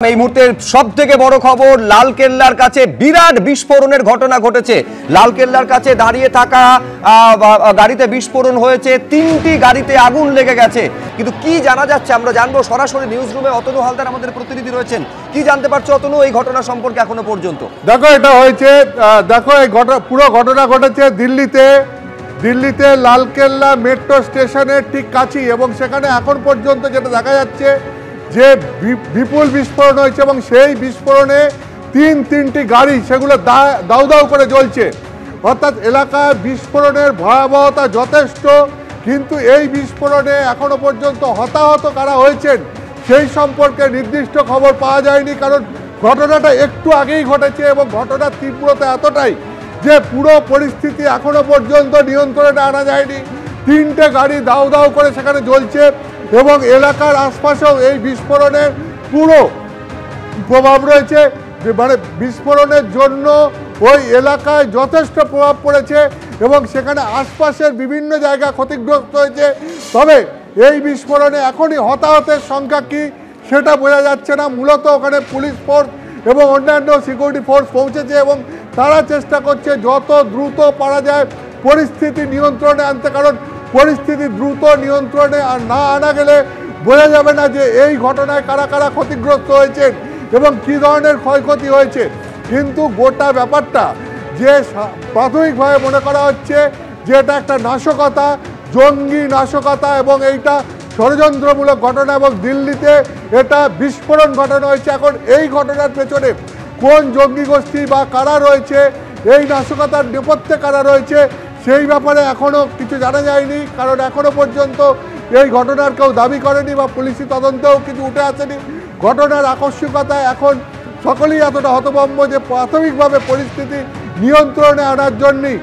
এই মুহূর্তের সবথেকে বড় খবর, লালকেল্লার কাছে বিরাট বিস্ফোরণের ঘটনা ঘটেছে। লালকেল্লার কাছে দাঁড়িয়ে থাকা গাড়িতে বিস্ফোরণ হয়েছে, 3টি গাড়িতে আগুন লেগে গেছে। কিন্তু কি জানা যাচ্ছে আমরা জানবো। সরাসরি নিউজ রুমে অতনু হালদার আমাদের প্রতিনিধি রয়েছেন। কি জানতে পারছো অতনু এই ঘটনা সম্পর্কে এখনো পর্যন্ত? দেখো, এটা হয়েছে, দেখো এই পুরো ঘটনা ঘটেছে দিল্লিতে লালকেল্লা মেট্রো স্টেশনের ঠিক কাছেই, এবং সেখানে এখন পর্যন্ত যেটা দেখা যাচ্ছে যে বিপুল বিস্ফোরণ হয়েছে এবং সেই বিস্ফোরণে তিনটি গাড়ি সেগুলো দাউ দাউ করে জ্বলছে। অর্থাৎ এলাকায় বিস্ফোরণের ভয়াবহতা যথেষ্ট, কিন্তু এই বিস্ফোরণে এখনো পর্যন্ত হতাহত কারা হয়েছেন সেই সম্পর্কে নির্দিষ্ট খবর পাওয়া যায়নি, কারণ ঘটনাটা একটু আগেই ঘটেছে এবং ঘটনার তীব্রতা এতটাই যে পুরো পরিস্থিতি এখনো পর্যন্ত নিয়ন্ত্রণে আনা যায়নি। 3টে গাড়ি দাউ দাউ করে সেখানে জ্বলছে এবং এলাকার আশপাশেও এই বিস্ফোরণের পুরো প্রভাব রয়েছে। মানে বিস্ফোরণের জন্য ওই এলাকায় যথেষ্ট প্রভাব পড়েছে এবং সেখানে আশপাশের বিভিন্ন জায়গা ক্ষতিগ্রস্ত হয়েছে। তবে এই বিস্ফোরণে এখনই হতাহতের সংখ্যা কি সেটা বোঝা যাচ্ছে না। মূলত ওখানে পুলিশ ফোর্স এবং অন্যান্য সিকিউরিটি ফোর্স পৌঁছেছে এবং তারা চেষ্টা করছে যত দ্রুত পারা যায় পরিস্থিতি নিয়ন্ত্রণে আনতে, কারণ পরিস্থিতি দ্রুত নিয়ন্ত্রণে না আনা গেলে বোঝা যাবে না যে এই ঘটনায় কারা কারা ক্ষতিগ্রস্ত হয়েছেন এবং কী ধরনের ক্ষয়ক্ষতি হয়েছে। কিন্তু গোটা ব্যাপারটা যে প্রাথমিকভাবে মনে করা হচ্ছে যে এটা একটা নাশকতা, জঙ্গি নাশকতা, এবং এইটা ষড়যন্ত্রমূলক ঘটনা এবং দিল্লিতে এটা বিস্ফোরণ ঘটনা হয়েছে। এখন এই ঘটনার পেছনে কোন জঙ্গি গোষ্ঠী বা কারা রয়েছে, এই নাশকতার নেপথ্যে কারা রয়েছে সেই ব্যাপারে এখনও কিছু জানা যায়নি, কারণ এখনও পর্যন্ত এই ঘটনার কেউ দাবি করেনি বা পুলিশি তদন্তেও কিছু উঠে আসেনি। ঘটনার আকস্মিকতা এখন সকলেই এতটা হতভম্ব যে প্রাথমিকভাবে পরিস্থিতি নিয়ন্ত্রণে আনার জন্যই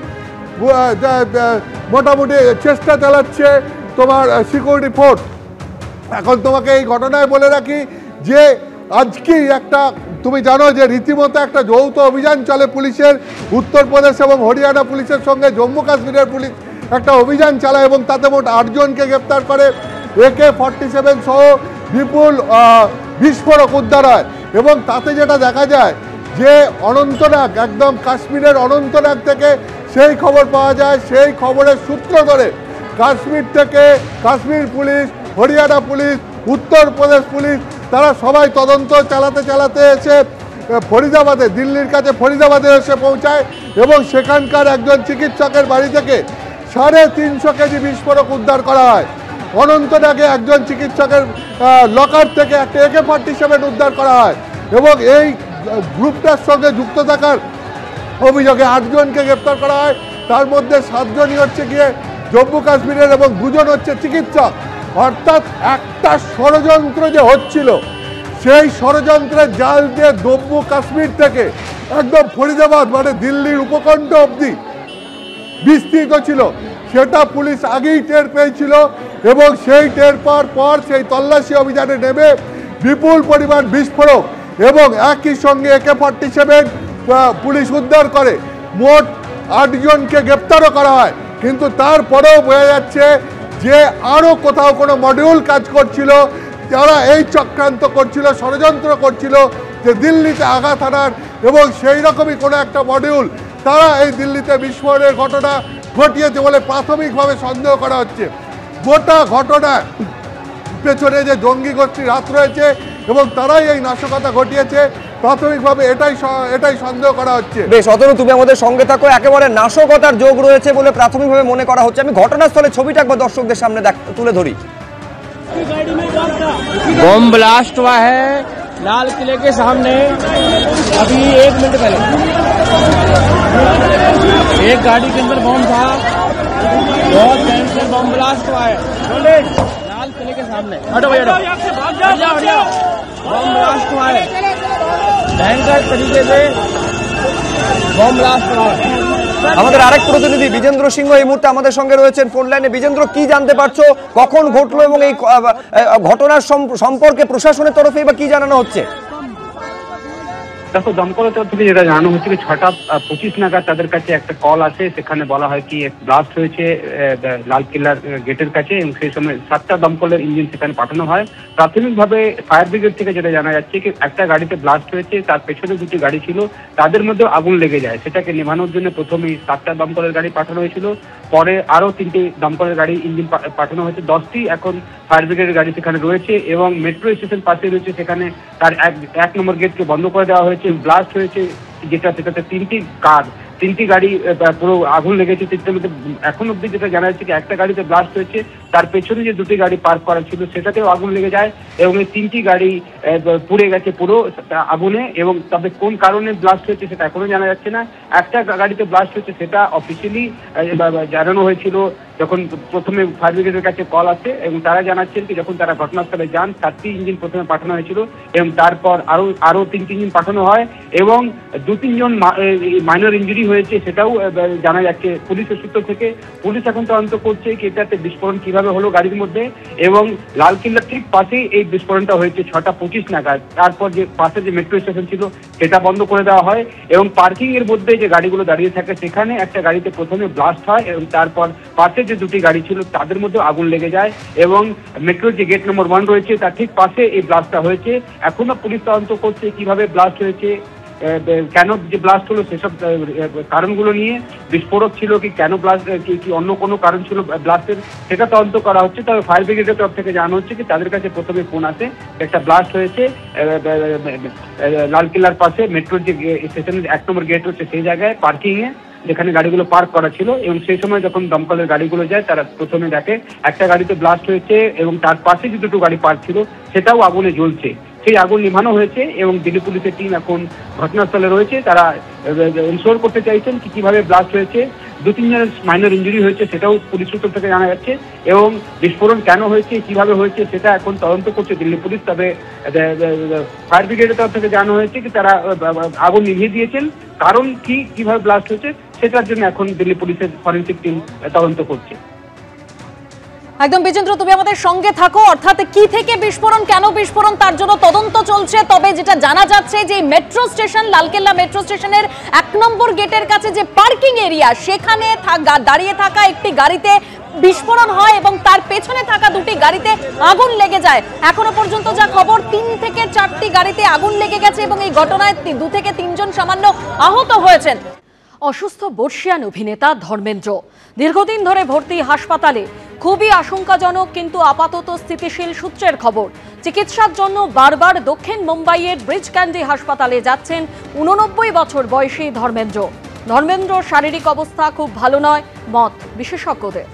মোটামুটি চেষ্টা চালাচ্ছে তোমার সিকিউরিটি ফোর্স। এখন তোমাকে এই ঘটনায় বলে রাখি যে আজকেই একটা, তুমি জানো যে রীতিমতো একটা যৌথ অভিযান চলে পুলিশের, উত্তরপ্রদেশ এবং হরিয়ানা পুলিশের সঙ্গে জম্মু কাশ্মীরের পুলিশ একটা অভিযান চালায় এবং তাতে মোট 8 জনকে গ্রেপ্তার করে। AK-47 সহ বিপুল বিস্ফোরক উদ্ধার হয় এবং তাতে যেটা দেখা যায় যে অনন্তনাগ, একদম কাশ্মীরের অনন্তনাগ থেকে সেই খবর পাওয়া যায়। সেই খবরের সূত্র ধরে কাশ্মীর থেকে Kashmir police, Haryana police, Uttar Pradesh police তারা সবাই তদন্ত চালাতে এসে ফরিদাবাদে, দিল্লির কাছে ফরিদাবাদে এসে পৌঁছায় এবং সেখানকার একজন চিকিৎসকের বাড়ি থেকে 350 কেজি বিস্ফোরক উদ্ধার করা হয়। অনন্তনাগে একজন চিকিৎসকের লকার থেকে একটা AK-47 উদ্ধার করা হয় এবং এই গ্রুপটার সঙ্গে যুক্ত থাকার অভিযোগে 8 জনকে গ্রেপ্তার করা হয়। তার মধ্যে 7 জনই হচ্ছে গিয়ে জম্মু কাশ্মীরের এবং 2 জন হচ্ছে চিকিৎসক। অর্থাৎ একটা ষড়যন্ত্র যে হচ্ছিল, সেই ষড়যন্ত্রের জাল দিয়ে জম্মু কাশ্মীর থেকে একদম ফরিদাবাদ মানে দিল্লির উপকণ্ঠ অবধি বিস্তৃত ছিল, সেটা পুলিশ আগেই টের পেয়েছিল এবং সেই টের পাওয়ার পর সেই তল্লাশি অভিযানে নেমে বিপুল পরিমাণ বিস্ফোরক এবং একই সঙ্গে AK-47 পুলিশ উদ্ধার করে। মোট 8 জনকে গ্রেপ্তারও করা হয়, কিন্তু তারপরেও বোঝা যাচ্ছে যে আরও কোথাও কোনো মডিউল কাজ করছিল, যারা এই চক্রান্ত করছিল, ষড়যন্ত্র করছিল যে দিল্লিতে আঘাত হানার, এবং সেই রকমই কোনো একটা মডিউল তারা এই দিল্লিতে বিস্ফোরণের ঘটনা ঘটিয়েছে বলে প্রাথমিকভাবে সন্দেহ করা হচ্ছে। গোটা ঘটনার পেছনে যে জঙ্গি গোষ্ঠীর হাত রয়েছে এবং তারাই এই নাশকতা ঘটিয়েছে, প্রাথমিকভাবে এটাই সন্দেহ করা হচ্ছে। বেশ অতনু, তুমি আমাদের সঙ্গে থাকো। একেবারে নাশকতার যোগ রয়েছে বলে প্রাথমিকভাবে মনে করা হচ্ছে। আমি ঘটনাস্থলে ছবিটা একবার দর্শকদের সামনে তুলে ধরি। बम ब्लास्ट हुआ है लाल किले के सामने अभी 1 मिनट पहले। एक गाड़ी के अंदर बम था, बहुत भयंकर बम ब्लास्ट हुआ है लाल किले के सामने। हटो भैया, बम ब्लास्ट हुआ है, भयंकर तरीके से बम ब्लास्ट हुआ है। আমাদের আরেক প্রতিনিধি বিজেন্দ্র সিংহ এই মুহূর্তে আমাদের সঙ্গে রয়েছেন ফোন লাইনে। বিজেন্দ্র, কি জানতে পারছো, কখন ঘটলো এবং এই ঘটনার সম্পর্কে প্রশাসনের তরফে বা কি জানানো হচ্ছে? দেখো, দমকল থেকে যেটা জানানো হচ্ছে যে 6:25 নাগাদ তাদের কাছে একটা কল আসে। সেখানে বলা হয় কি ব্লাস্ট হয়েছে লালকেল্লার গেটের কাছে, এবং সেই সময় 7টা দমকলের ইঞ্জিন সেখানে পাঠানো হয়। প্রাথমিকভাবে ফায়ার ব্রিগেড থেকে যেটা জানা যাচ্ছে কি একটা গাড়িতে ব্লাস্ট হয়েছে, তার পেছনে দুটি গাড়ি ছিল, তাদের মধ্যে আগুন লেগে যায়। সেটাকে নেভানোর জন্য প্রথমেই 7টা দমকলের গাড়ি পাঠানো হয়েছিল, পরে আরো 3টি দমকলের গাড়ি ইঞ্জিন পাঠানো হয়েছে। 10টি এখন ফায়ার ব্রিগেডের গাড়ি সেখানে রয়েছে, এবং মেট্রো স্টেশন পাশে রয়েছে, সেখানে তার এক নম্বর গেটকে বন্ধ করে দেওয়া হয়েছে। ব্লাস্ট হয়েছে সেটাতে 3টি গাড়ি পুরো আগুন লেগেছে। তিনটের মধ্যে এখন অব্দি যেটা জানা যাচ্ছে কি একটা গাড়িতে ব্লাস্ট হয়েছে, তার পেছনে যে দুটি গাড়ি পার্ক করা ছিল সেটাতেও আগুন লেগে যায়, এবং এই 3টি গাড়ি পুড়ে গেছে পুরো আগুনে। এবং তবে কোন কারণে ব্লাস্ট হয়েছে সেটা এখনো জানা যাচ্ছে না। একটা গাড়িতে ব্লাস্ট হয়েছে সেটা অফিসিয়ালি জানানো হয়েছিল যখন প্রথমে ফায়ার ব্রিগেডের কাছে কল আসে, এবং তারা জানাচ্ছেন কি যখন তারা ঘটনাস্থলে যান 7টি ইঞ্জিন প্রথমে পাঠানো হয়েছিল, এবং তারপর আরো 3টি ইঞ্জিন পাঠানো হয়, এবং 2-3 জন মাইনর ইঞ্জুরি হয়েছে সেটাও জানা যাচ্ছে পুলিশের সূত্র থেকে। পুলিশ এখন তদন্ত করছে কি এটাতে বিস্ফোরণ কিভাবে হলো গাড়ির মধ্যে, এবং লালকেল্লার ঠিক পাশেই এই বিস্ফোরণটা হয়েছে 6:25 নাগাদ। তারপর যে পাশে যে মেট্রো স্টেশন ছিল সেটা বন্ধ করে দেওয়া হয়, এবং পার্কিং এর মধ্যে যে গাড়িগুলো দাঁড়িয়ে থাকে সেখানে একটা গাড়িতে প্রথমে ব্লাস্ট হয়, এবং তারপর পাশে যে দুটি গাড়ি ছিল তাদের মধ্যে আগুন লেগে যায়, এবং মেট্রোর যে গেট নম্বর 1 রয়েছে তার ঠিক পাশে এই ব্লাস্টটা হয়েছে। এখনো পুলিশ তদন্ত করছে কিভাবে ব্লাস্ট হয়েছে, কেন যে ব্লাস্ট হলো সেসব কারণগুলো নিয়ে। বিস্ফোরক ছিল কি, কেন ব্লাস্ট, কি অন্য কোনো কারণ ছিল ব্লাস্টের, সেটা তদন্ত করা হচ্ছে। তবে ফায়ার ব্রিগেডের তরফ থেকে জানানো হচ্ছে কি তাদের কাছে প্রথমে ফোন আসে একটা ব্লাস্ট হয়েছে লালকেল্লার পাশে মেট্রোর যে স্টেশনের 1 নম্বর গেট হচ্ছে সেই জায়গায় পার্কিং এ, যেখানে গাড়িগুলো পার্ক করা ছিল। এবং সেই সময় যখন দমকলের গাড়িগুলো যায় তারা প্রথমে দেখে একটা গাড়িতে ব্লাস্ট হয়েছে, এবং তার পাশে যে দুটো গাড়ি পার্ক ছিল সেটাও আগুনে জ্বলছে। সেই আগুন নিভানো হয়েছে, এবং দিল্লি পুলিশের টিম এখন ঘটনাস্থলে রয়েছে। তারা ইনশোর করতে চাইছেন কি কিভাবে ব্লাস্ট হয়েছে। 2-3 জনের মাইনর ইঞ্জুরি হয়েছে সেটাও পুলিশ সূত্র থেকে জানা যাচ্ছে, এবং বিস্ফোরণ কেন হয়েছে কিভাবে হয়েছে সেটা এখন তদন্ত করছে দিল্লি পুলিশ। তবে ফায়ার ব্রিগেডের তরফ থেকে জানানো হয়েছে কি তারা আগুন নিভিয়ে দিয়েছেন, কারণ কিভাবে ব্লাস্ট হয়েছে সেটার জন্য এখন দিল্লি পুলিশের ফরেনসিক টিম তদন্ত করছে। একদম বিজেন্দ্র, তুমি আমাদের সঙ্গে থাকো। অর্থাৎ কি থেকে বিস্ফোরণ, কেন বিস্ফোরণ, তার জন্য তদন্ত চলছে। তবে যেটা জানা যাচ্ছে যে মেট্রো স্টেশন, লালকেল্লা মেট্রো স্টেশনের 1 নম্বর গেটের কাছে যে পার্কিং এরিয়া, সেখানে দাঁড়িয়ে থাকা একটি গাড়িতে বিস্ফোরণ হয়, এবং তার পেছনে থাকা দুটি গাড়িতে আগুন লেগে যায়। এখনো পর্যন্ত যা খবর 3 থেকে 4টি গাড়িতে আগুন লেগে গেছে, এবং এই ঘটনায় 2 থেকে 3 জন সামান্য আহত হয়েছেন। অসুস্থ বর্ষিয়ান অভিনেতা ধর্মেন্দ্র দীর্ঘদিন ধরে ভর্তি হাসপাতালে। খুবই আশঙ্কাজনক, কিন্তু আপাতত স্থিতিশীল সূত্রের খবর। চিকিৎসার জন্য বারবার দক্ষিণ মুম্বাইয়ের ব্রিজ ক্যান্ডি হাসপাতালে যাচ্ছেন 89 বছর বয়সী ধর্মেন্দ্র। ধর্মেন্দ্রর শারীরিক অবস্থা খুব ভালো নয় মত বিশেষজ্ঞদের।